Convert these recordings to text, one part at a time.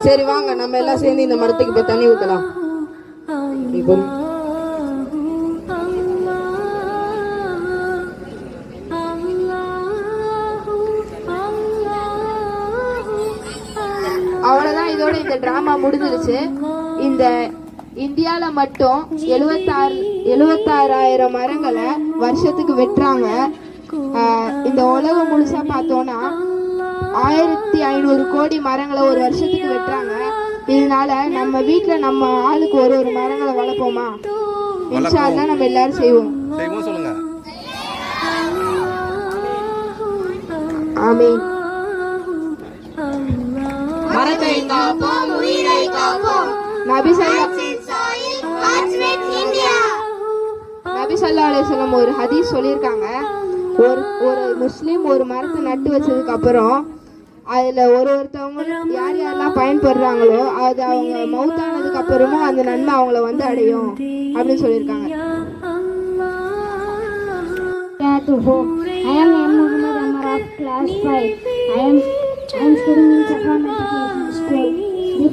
சரி வாங்க நம்ம எல்லாம் சேர்ந்து இந்த மரத்துக்கு போய் தண்ணி ஊத்தலாம். அவ்வளவுதான், இதோட இந்த டிராமா முடிஞ்சிருச்சு. இந்த இந்தியால மட்டும் 76,000 மரங்களை வருஷத்துக்கு வெட்டுறாங்க. இந்த உலகம் முழுசா பார்த்தோம்னா 1500 கோடி மரங்களை ஒரு வருஷத்துக்கு வெட்டுறாங்க. இதனால நம்ம வீட்டுல நம்ம ஆளுக்கு ஒரு மரங்களை வளர்ப்போமா? இன்ஷா அல்லாஹ் நம்ம எல்லாரும் செய்வோம். ஆமீன். மரத்தை காப்போம், உயிரை காப்போம். நபி ஸல்லல்லாஹு அலைஹி வஸல்லம் ஒரு ஹதீஸ் சொல்லியிருக்காங்க. ஒரு முஸ்லீம் ஒரு மரத்தை நட்டு வச்சதுக்கு அப்புறம் அதுல ஒருத்தவங்க யார் யாரெல்லாம் பயன்படுறாங்களோ அது அவங்க மௌத்தானதுக்கு அப்புறமும் அந்த நன்மை அவங்கள வந்து அடையும் அப்படின்னு சொல்லியிருக்காங்க. I am M. Muhammad Amar of class 5. I am studying in Saffron Matriculation School. The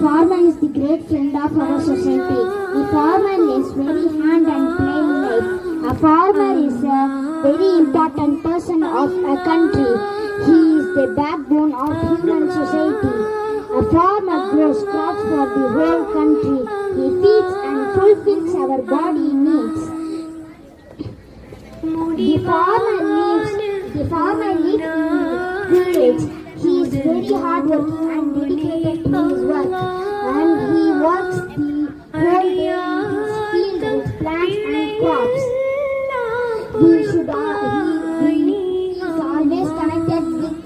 farmer is the great friend of our society. The farmer lives very hand and play in life. A farmer is a very important person of a country. He is the backbone of human society. A farmer grows crops for the whole country. He feeds and fulfills our body needs. The farmer lives in village. He is very hardworking and dedicated to his work, and he works the whole day in his field with plants and crops. He is always connected with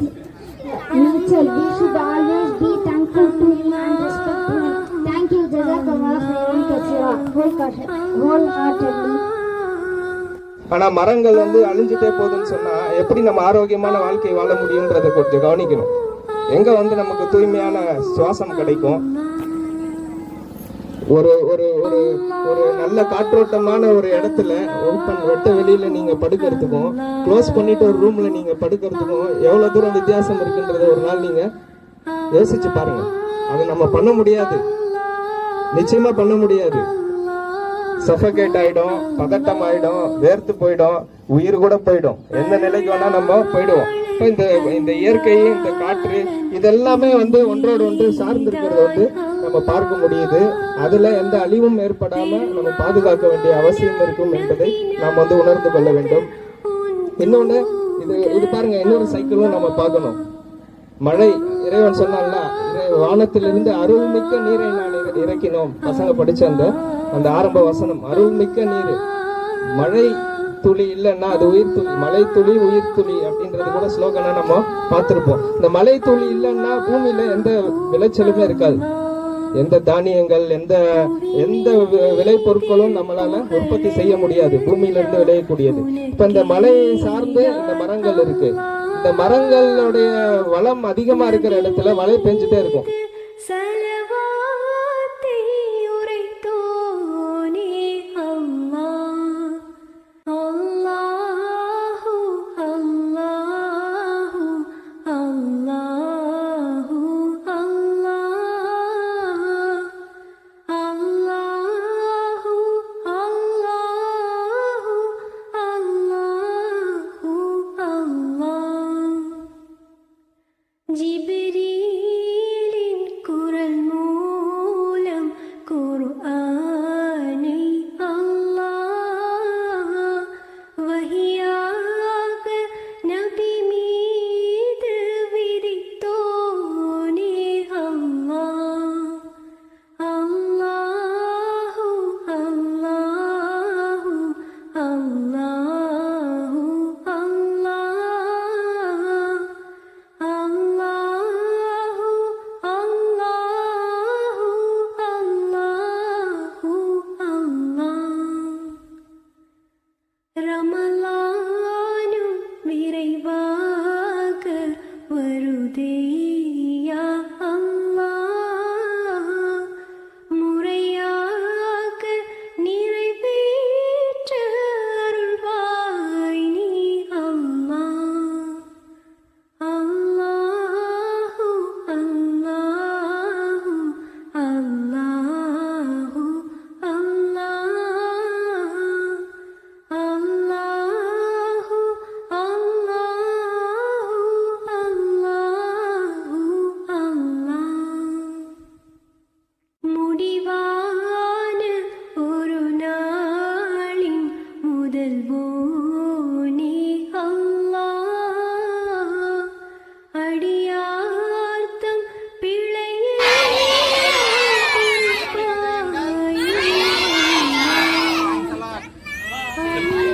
nature. We should always be thankful to him and respect him. Thank you, Jazakallah khairan kathira, wholeheartedly. ஆனா மரங்கள் அழிஞ்சிட்டே போகுதுன்னு சொன்னா எப்படி நம்ம ஆரோக்கியமான வாழ்க்கை வாழ முடியும்ன்றதை கொஞ்சம் கவனிக்கணும். எங்க நமக்கு தூய்மையான சுவாசம் கிடைக்கும், ஒரு ஒரு ஒரு ஒரு நல்ல காற்றோட்டமான ஒரு இடத்துல வெட்ட வெளியில நீங்க படுக்கிறதுக்கும் க்ளோஸ் பண்ணிட்டு ஒரு ரூம்ல நீங்க படுக்கிறதுக்கும் எவ்வளவு தூரம் வித்தியாசம் இருக்குன்றத ஒரு நாள் நீங்க யோசிச்சு பாருங்க. அது நம்ம பண்ண முடியாது, நிச்சயமா பண்ண முடியாது. சஃபகேட் ஆயிடும், பதட்டம் ஆயிடும், வேர்த்து போயிடும், உயிர் கூட போயிடும். எந்த நிலைக்கு வேணா நம்ம போயிடுவோம். இந்த இயற்கை, இந்த காற்று இதெல்லாமே ஒன்றோடு ஒன்று சார்ந்திருக்கிறது நம்ம பார்க்க முடியுது. அதுல எந்த அழிவும் ஏற்படாம நம்ம பாதுகாக்க வேண்டிய அவசியம் இருக்கும் என்பதை நாம் உணர்ந்து கொள்ள வேண்டும். இன்னொன்னு இது பாருங்க, இன்னொரு சைக்கிளும் நம்ம பார்க்கணும். மழை, இறைவன் சொன்னால வானத்திலிருந்து அருள்மிக்க நீரை நான் இறக்கினோம். பசங்க படிச்ச அந்த ஆரம்ப வசனம், அருள்மிக்க நீர். மழை துளி இல்லைன்னா அது உயிர் துளி, மழை துளி உயிர் துளி அப்படின்றது கூட ஸ்லோகனா நம்ம பார்த்திருப்போம். இந்த மழை துளி இல்லைன்னா பூமியில எந்த விளைச்சலுமே இருக்காது. எந்த தானியங்கள், எந்த விளை பொருட்களும் நம்மளால உற்பத்தி செய்ய முடியாது, பூமியில இருந்து விளையக்கூடியது. இப்ப இந்த மழையை சார்ந்து இந்த மரங்கள் இருக்கு. இந்த மரங்களுடைய வளம் அதிகமா இருக்கிற இடத்துல மழை பெஞ்சுட்டே இருக்கும். ஜிப்ரீலின் குரல் Amen.